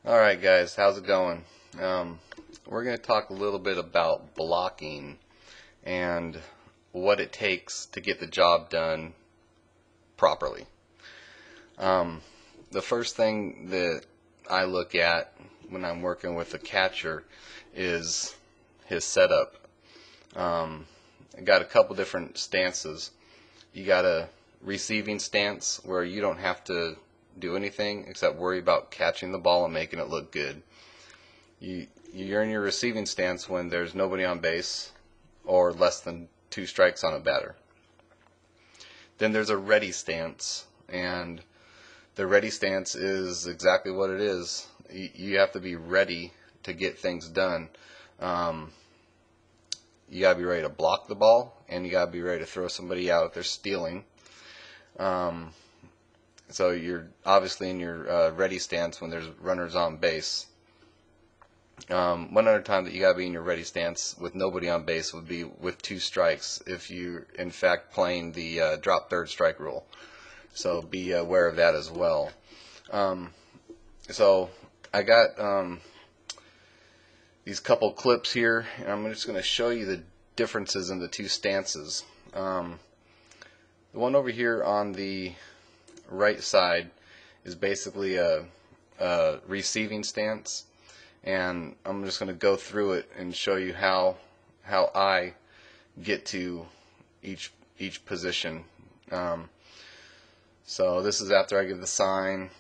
Alright guys, how's it going? We're going to talk a little bit about blocking and what it takes to get the job done properly. The first thing that I look at when I'm working with a catcher is his setup. I got a couple different stances. You got a receiving stance where you don't have to do anything except worry about catching the ball and making it look good. You're in your receiving stance when there's nobody on base or less than 2 strikes on a batter. Then there's a ready stance, and the ready stance is exactly what it is. You have to be ready to get things done. You gotta be ready to block the ball, and you gotta be ready to throw somebody out if they're stealing. So you're obviously in your ready stance when there's runners on base. One other time that you gotta be in your ready stance with nobody on base would be with 2 strikes if you're in fact playing the drop third strike rule. So be aware of that as well. So I got these couple clips here, and I'm just going to show you the differences in the 2 stances. The one over here on the right side is basically a receiving stance, and I'm just going to go through it and show you how I get to each position. So this is after I give the sign,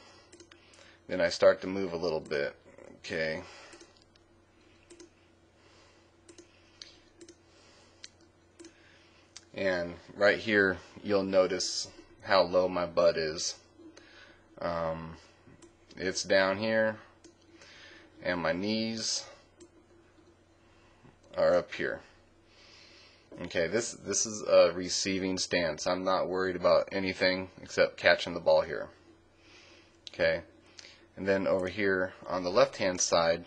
then I start to move a little bit. Okay. And right here you'll notice how low my butt is. It's down here, and my knees are up here. Okay, this is a receiving stance. I'm not worried about anything except catching the ball here. Okay, and then over here on the left hand side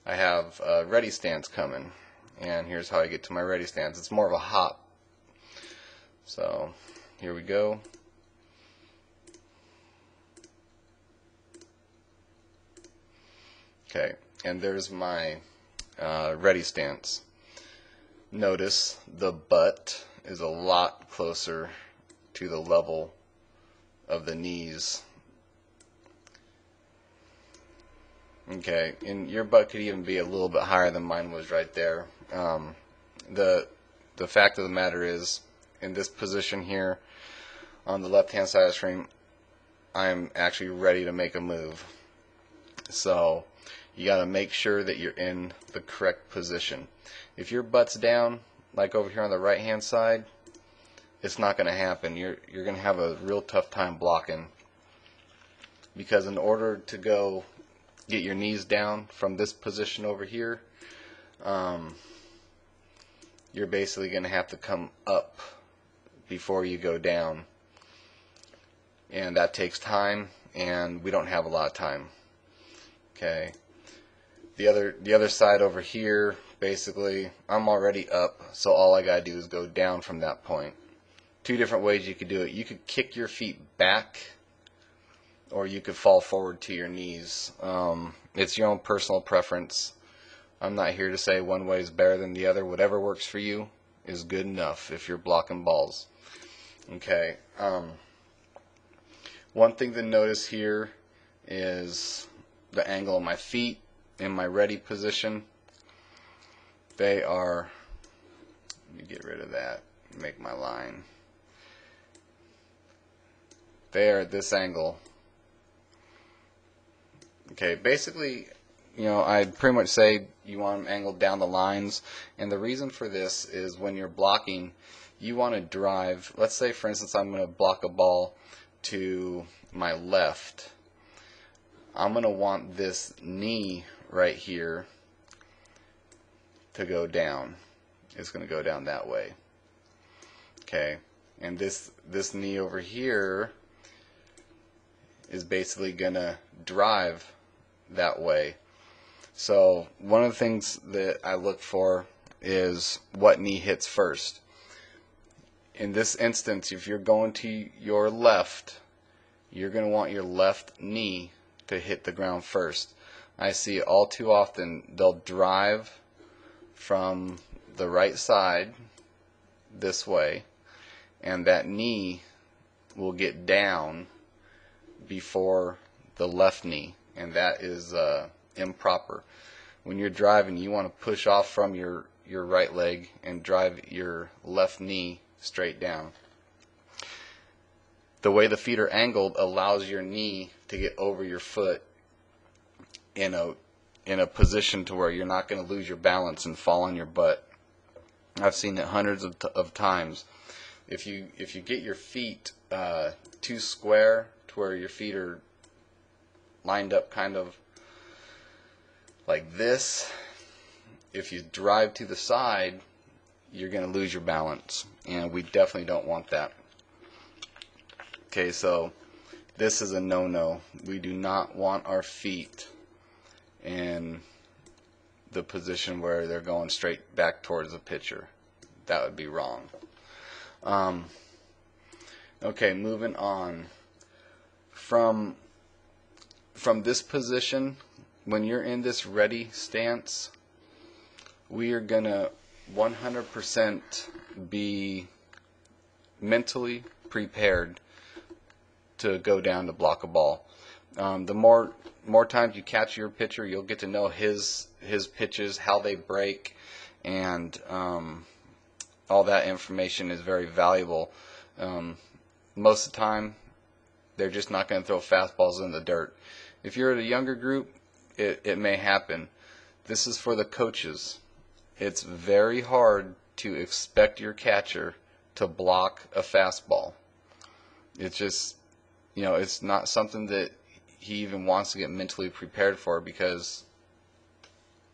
I have a ready stance coming, and here's how I get to my ready stance. It's more of a hop. So here we go. Okay, and there's my ready stance. Notice the butt is a lot closer to the level of the knees. Okay, and your butt could even be a little bit higher than mine was right there. The fact of the matter is, in this position here on the left hand side of the screen, I'm actually ready to make a move. So you got to make sure that you're in the correct position. If your butt's down, like over here on the right hand side, it's not going to happen. You're going to have a real tough time blocking, because in order to go get your knees down from this position over here, you're basically going to have to come up before you go down, and that takes time, and we don't have a lot of time. Okay, the other side over here, basically I'm already up, so all I gotta do is go down from that point. 2 different ways you could do it. You could kick your feet back, or you could fall forward to your knees. It's your own personal preference. I'm not here to say one way is better than the other. Whatever works for you is good enough if you're blocking balls. Okay. One thing to notice here is the angle of my feet in my ready position. They are, let me get rid of that, make my line. They are at this angle. Okay, basically, you know, I'd pretty much say you want them angled down the lines, and the reason for this is when you're blocking, you want to drive, let's say for instance I'm going to block a ball to my left. I'm going to want this knee right here to go down. It's going to go down that way. Okay, and this knee over here is basically going to drive that way. So one of the things that I look for is what knee hits first. In this instance, if you're going to your left, you're going to want your left knee to hit the ground first. I see all too often they'll drive from the right side this way, and that knee will get down before the left knee, and that is improper. When you're driving, you want to push off from your right leg and drive your left knee straight down. The way the feet are angled allows your knee to get over your foot in a position to where you're not going to lose your balance and fall on your butt. I've seen it hundreds of times. If you get your feet too square to where your feet are lined up kind of like this, if you drive to the side, you're going to lose your balance, and we definitely don't want that. Okay, so this is a no-no. We do not want our feet in the position where they're going straight back towards the pitcher. That would be wrong. Okay, moving on. From this position, when you're in this ready stance, we are going to 100% be mentally prepared to go down to block a ball. The more times you catch your pitcher, you'll get to know his pitches, how they break, and all that information is very valuable. Most of the time, they're just not going to throw fastballs in the dirt. If you're at a younger group, it may happen. This is for the coaches. It's very hard to expect your catcher to block a fastball. It's just, it's not something that he even wants to get mentally prepared for, because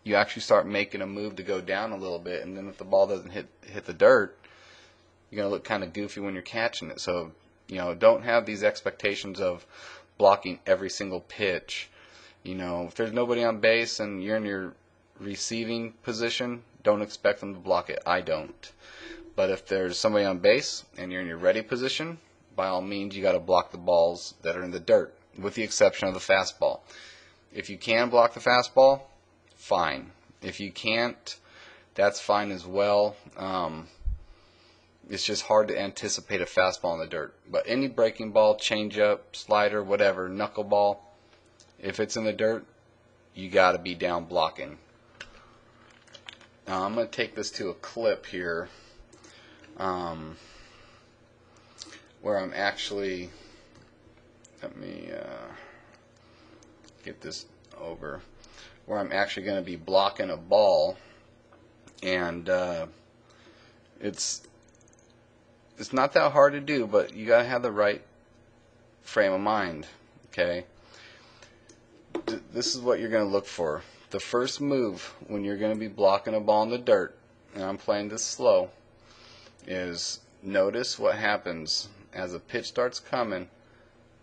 you actually start making a move to go down a little bit, and then if the ball doesn't hit the dirt, you're going to look kind of goofy when you're catching it. So, don't have these expectations of blocking every single pitch. If there's nobody on base and you're in your receiving position, don't expect them to block it. I don't. But if there's somebody on base and you're in your ready position, by all means, you got to block the balls that are in the dirt, with the exception of the fastball. If you can block the fastball, fine. If you can't, that's fine as well. It's just hard to anticipate a fastball in the dirt. But any breaking ball, changeup, slider, whatever, knuckleball, if it's in the dirt, you got to be down blocking. Now, I'm going to take this to a clip here. Where I'm actually, let me get this over, where I'm actually going to be blocking a ball, and it's not that hard to do, but you got to have the right frame of mind. Okay, this is what you're going to look for. The first move when you're going to be blocking a ball in the dirt, and I'm playing this slow, is notice what happens as a pitch starts coming.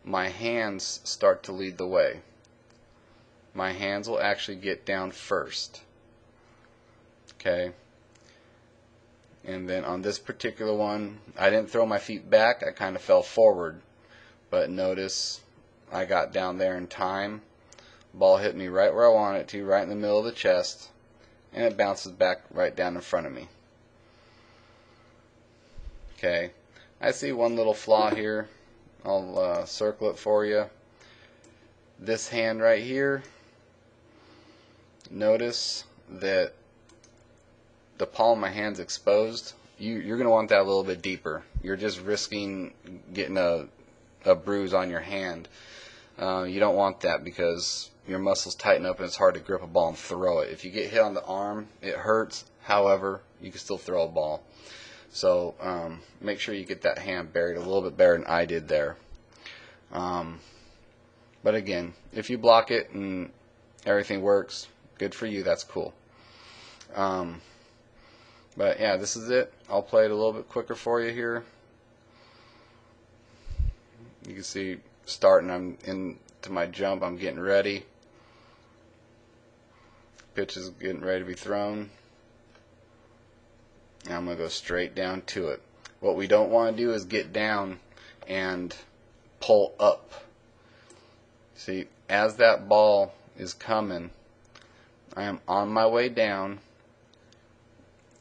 My hands start to lead the way. My hands will actually get down first. Okay? And then on this particular one, I didn't throw my feet back, I kind of fell forward. But notice I got down there in time. Ball hit me right where I want it to, right in the middle of the chest, and it bounces back right down in front of me. Okay, I see one little flaw here. I'll circle it for you. This hand right here, notice that the palm of my hand's exposed. You're going to want that a little bit deeper. You're just risking getting a bruise on your hand. You don't want that, because your muscles tighten up and it's hard to grip a ball and throw it. If you get hit on the arm, it hurts. However, you can still throw a ball. So make sure you get that hand buried a little bit better than I did there. But again, if you block it and everything works, good for you. That's cool. But yeah, this is it. I'll play it a little bit quicker for you here. You can see starting, I'm into my jump, I'm getting ready. Pitch is getting ready to be thrown. And I'm going to go straight down to it. What we don't want to do is get down and pull up. See, as that ball is coming, I am on my way down,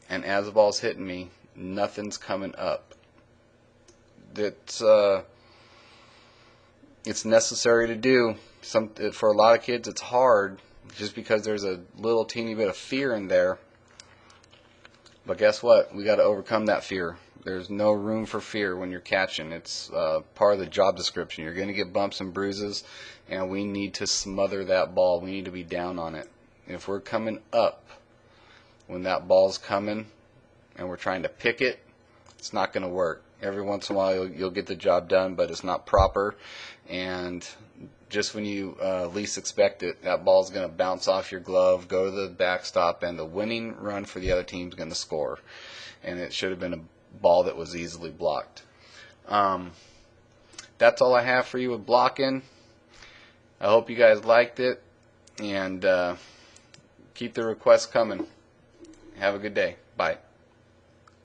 and as the ball's hitting me, nothing's coming up. It's necessary to do. For a lot of kids, it's hard just because there's a little teeny bit of fear in there. But guess what? We got to overcome that fear. There's no room for fear when you're catching. It's part of the job description. You're going to get bumps and bruises, and we need to smother that ball. We need to be down on it. If we're coming up when that ball's coming and we're trying to pick it, it's not going to work. Every once in a while you'll get the job done, but it's not proper. And just when you least expect it, that ball's going to bounce off your glove, go to the backstop, and the winning run for the other team is going to score. And it should have been a ball that was easily blocked. That's all I have for you with blocking. I hope you guys liked it, and keep the requests coming. Have a good day. Bye.